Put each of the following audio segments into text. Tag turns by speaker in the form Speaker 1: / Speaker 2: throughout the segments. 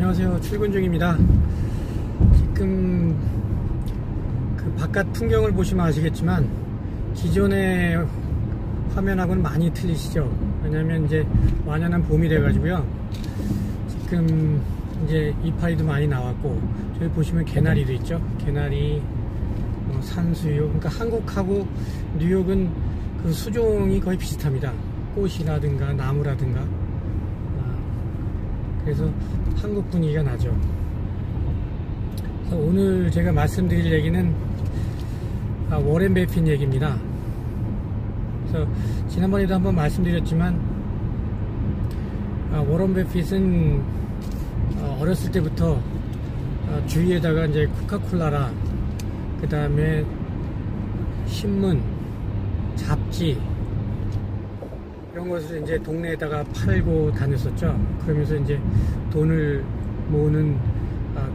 Speaker 1: 안녕하세요. 출근 중입니다. 지금 그 바깥 풍경을 보시면 아시겠지만 기존의 화면하고는 많이 틀리시죠. 왜냐면 이제 완연한 봄이 돼 가지고요. 지금 이제 이파리도 많이 나왔고, 저기 보시면 개나리도 있죠. 개나리, 산수유. 그러니까 한국하고 뉴욕은 그 수종이 거의 비슷합니다. 꽃이라든가 나무라든가. 그래서 한국 분위기가 나죠. 그래서 오늘 제가 말씀드릴 얘기는 워렌 버핏 얘기입니다. 그래서 지난번에도 한번 말씀드렸지만 워렌 버핏은 어렸을 때부터 주위에다가 이제 코카콜라라, 그 다음에 신문, 잡지 이런 것을 이제 동네에다가 팔고 다녔었죠. 그러면서 이제 돈을 모으는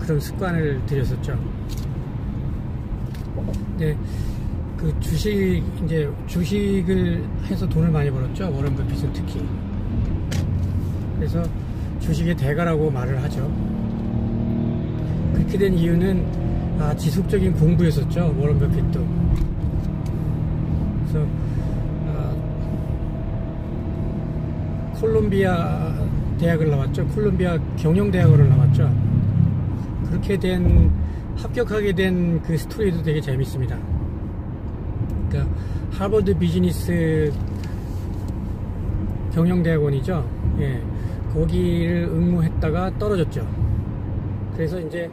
Speaker 1: 그런 습관을 들였었죠. 네, 그 주식을 해서 돈을 많이 벌었죠. 워렌 버핏은 특히. 그래서 주식의 대가라고 말을 하죠. 그렇게 된 이유는 지속적인 공부였었죠. 워렌 버핏도. 그래서 콜롬비아 대학을 나왔죠. 콜롬비아 경영대학원을 나왔죠. 그렇게 합격하게 된 그 스토리도 되게 재밌습니다. 그러니까 하버드 비즈니스 경영대학원이죠. 예, 거기를 응모했다가 떨어졌죠. 그래서 이제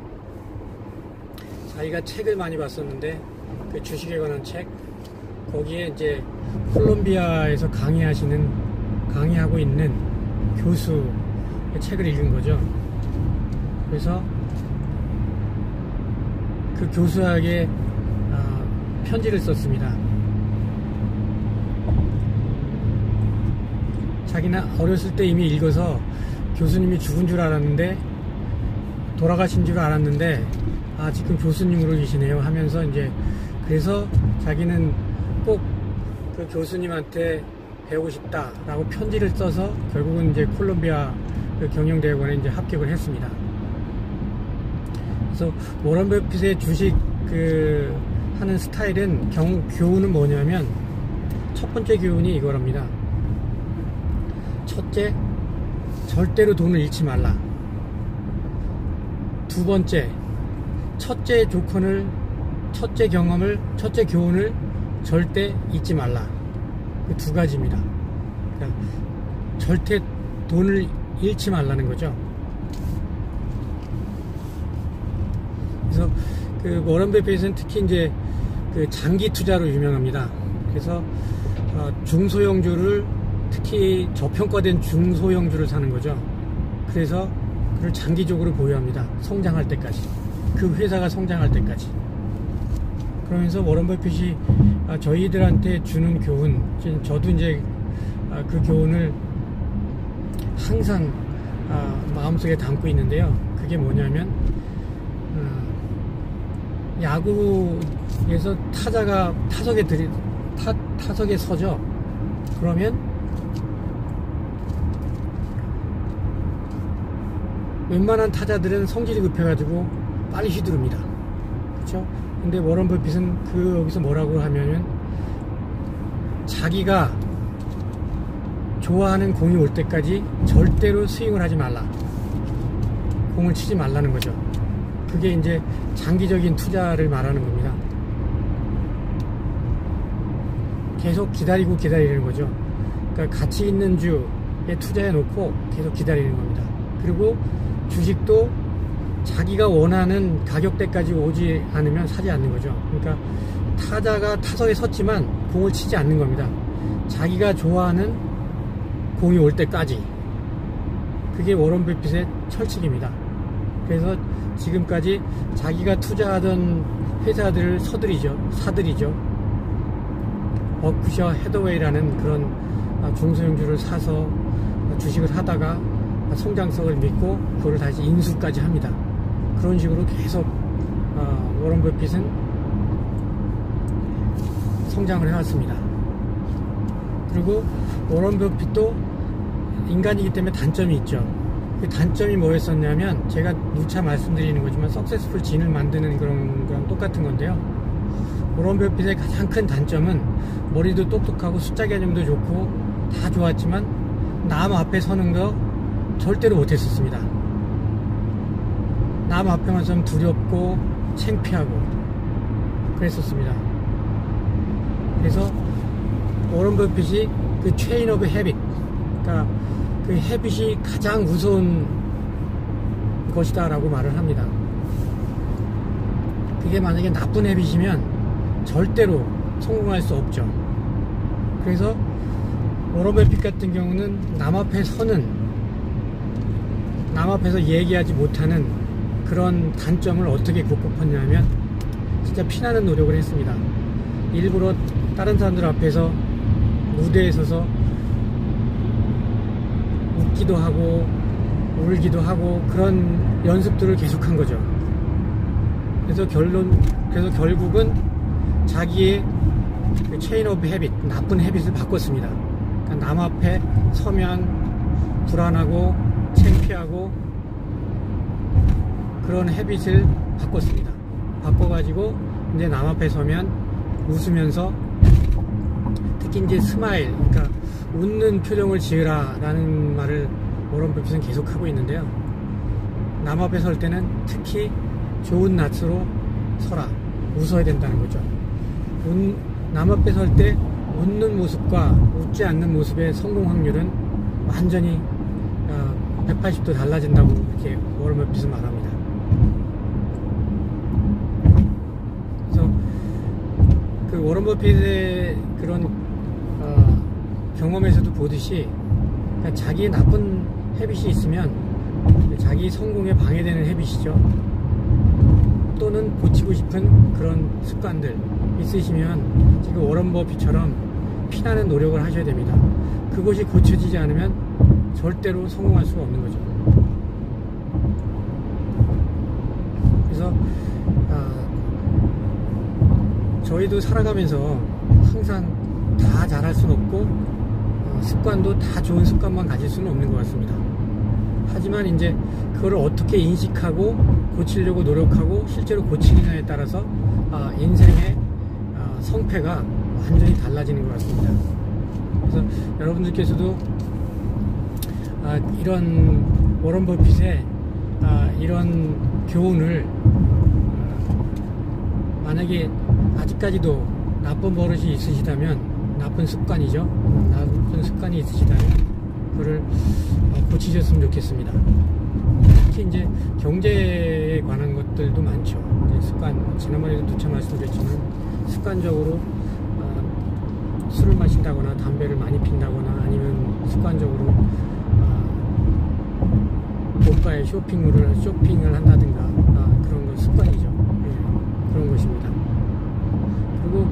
Speaker 1: 자기가 책을 많이 봤었는데, 그 주식에 관한 책, 거기에 이제 콜롬비아에서 강의하고 있는 교수의 책을 읽은 거죠. 그래서 그 교수에게 편지를 썼습니다. 자기는 어렸을 때 이미 읽어서 교수님이 죽은 줄 알았는데, 돌아가신 줄 알았는데, 지금 교수님으로 계시네요 하면서 이제, 그래서 자기는 꼭 그 교수님한테 배우고 싶다라고 편지를 써서 결국은 이제 콜롬비아 그 경영대학원에 이제 합격을 했습니다. 그래서 워렌 버핏의 주식 하는 스타일은 교훈은 뭐냐면, 첫 번째 교훈이 이거랍니다. 첫째, 절대로 돈을 잃지 말라. 두 번째, 첫째 교훈을 절대 잊지 말라. 그 두 가지입니다. 그러니까 절대 돈을 잃지 말라는 거죠. 그래서 그 워렌 버핏은 특히 이제 그 장기 투자로 유명합니다. 그래서 중소형주를, 특히 저평가된 중소형주를 사는 거죠. 그래서 그걸 장기적으로 보유합니다. 성장할 때까지, 그 회사가 성장할 때까지. 그러면서 워렌 버핏이 저희들한테 주는 교훈, 저도 이제 그 교훈을 항상 마음속에 담고 있는데요. 그게 뭐냐면, 야구에서 타자가 타석에 서죠. 그러면 웬만한 타자들은 성질이 급해가지고 빨리 휘두릅니다. 그렇죠? 근데 워렌 버핏은 여기서 뭐라고 하면은, 자기가 좋아하는 공이 올 때까지 절대로 스윙을 하지 말라. 공을 치지 말라는 거죠. 그게 이제 장기적인 투자를 말하는 겁니다. 계속 기다리는 거죠. 그러니까 가치 있는 주에 투자해 놓고 계속 기다리는 겁니다. 그리고 주식도 자기가 원하는 가격대까지 오지 않으면 사지 않는 거죠. 그러니까 타자가 타석에 섰지만 공을 치지 않는 겁니다. 자기가 좋아하는 공이 올 때까지. 그게 워렌 버핏의 철칙입니다. 그래서 지금까지 자기가 투자하던 회사들을 사들이죠. 버크셔 해더웨이라는 그런 중소형주를 사서 주식을 하다가 성장성을 믿고 그걸 다시 인수까지 합니다. 그런 식으로 계속 워렌 버핏은 성장을 해왔습니다. 그리고 워렌 버핏도 인간이기 때문에 단점이 있죠. 그 단점이 뭐였었냐면, 제가 누차 말씀드리는 거지만 석세스풀 진을 만드는 그런 거랑 똑같은 건데요. 워런 버핏의 가장 큰 단점은 머리도 똑똑하고 숫자 개념도 좋고 다 좋았지만 남 앞에 서는 거 절대로 못했었습니다. 남 앞에만 서면 두렵고 창피하고 그랬었습니다. 그래서 워런 버핏이 그 체인 오브 헤빗, 그러니까 그 헤빗이 가장 무서운 것이다 라고 말을 합니다. 그게 만약에 나쁜 헤빗이면 절대로 성공할 수 없죠. 그래서 워런 버핏 같은 경우는 남 앞에 서는, 남 앞에서 얘기하지 못하는 그런 단점을 어떻게 극복했냐면 진짜 피나는 노력을 했습니다. 일부러 다른 사람들 앞에서 무대에 서서 웃기도 하고 울기도 하고 그런 연습들을 계속한 거죠. 그래서 결국은 자기의 그 체인 오브 헤빗, 나쁜 헤빗을 바꿨습니다. 그러니까 남 앞에 서면 불안하고 창피하고 그런 헤빗을 바꿨습니다. 바꿔가지고 이제 남 앞에 서면 웃으면서, 특히 이제 스마일, 그러니까 웃는 표정을 지으라 라는 말을 워런 버핏은 계속 하고 있는데요. 남 앞에 설 때는 특히 좋은 낯으로 서라, 웃어야 된다는 거죠. 남 앞에 설 때 웃는 모습과 웃지 않는 모습의 성공 확률은 완전히 180도 달라진다고 이렇게 워런 버핏은 말합니다. 그래서 그 워런 버핏의 그런 경험에서도 보듯이, 그러니까 자기의 나쁜 헤빗이 있으면 자기 성공에 방해되는 헤빗이죠. 또는 고치고 싶은 그런 습관들 있으시면 지금 워런 버핏처럼 피나는 노력을 하셔야 됩니다. 그것이 고쳐지지 않으면 절대로 성공할 수가 없는 거죠. 그래서 저희도 살아가면서 항상 다 잘할 수는 없고 습관도 다 좋은 습관만 가질 수는 없는 것 같습니다. 하지만 이제 그거를 어떻게 인식하고 고치려고 노력하고 실제로 고치느냐에 따라서 인생의 성패가 완전히 달라지는 것 같습니다. 그래서 여러분들께서도 이런 워런 버핏의 이런 교훈을 만약에 아직까지도 나쁜 버릇이 있으시다면, 나쁜 습관이죠. 나쁜 습관이 있으시다면 그거를 고치셨으면 좋겠습니다. 특히 이제 경제에 관한 것들도 많죠. 이제 습관, 지난번에도 누차 말씀드렸지만 습관적으로 술을 마신다거나 담배를 많이 핀다거나 아니면 습관적으로 고가의 쇼핑을 한다든가 그런 거 습관이죠. 네, 그런 것입니다. 그리고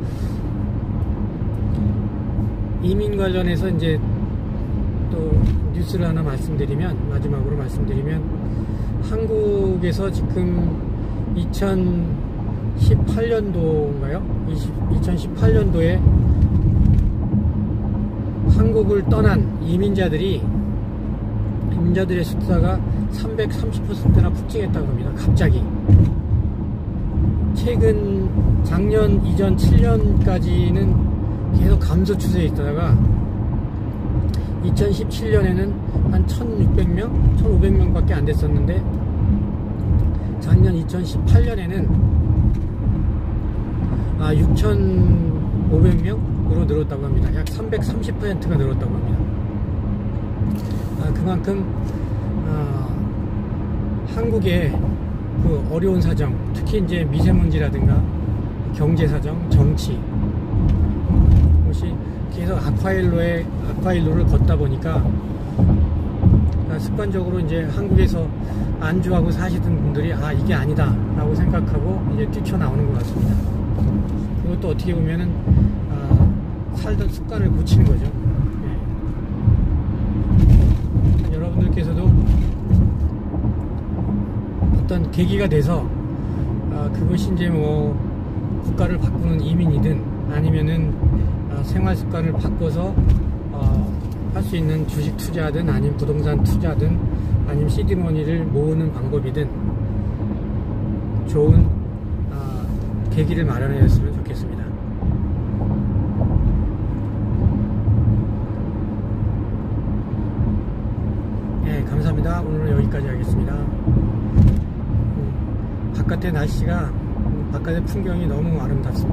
Speaker 1: 이민 관련해서 이제 또 뉴스를 하나 마지막으로 말씀드리면 한국에서 지금 2018년도인가요? 2018년도에 한국을 떠난 이민자들의 숫자가 330%나 폭증했다고 합니다. 갑자기. 최근 작년 이전 7년까지는 계속 감소 추세에 있다가 2017년에는 한 1600명, 1500명밖에 안 됐었는데 작년 2018년에는 6500명으로 늘었다고 합니다. 약 330%가 늘었다고 합니다. 그만큼 한국의 그 어려운 사정, 특히 이제 미세먼지라든가 경제 사정, 정치, 것이 계속 아쿠아일로를 걷다 보니까 습관적으로 이제 한국에서 안주하고 사시던 분들이 이게 아니다 라고 생각하고 이제 뛰쳐나오는 것 같습니다. 그것도 어떻게 보면은 살던 습관을 고치는 거죠. 네. 여러분들께서도 어떤 계기가 돼서 그것이 이제 뭐 국가를 바꾸는 이민이든 아니면은 생활 습관을 바꿔서 할 수 있는 주식 투자든 아니면 부동산 투자든 아니면 시드머니를 모으는 방법이든 좋은 계기를 마련했으면 좋겠습니다. 네, 감사합니다. 오늘은 여기까지 하겠습니다. 바깥의 날씨가, 바깥의 풍경이 너무 아름답습니다.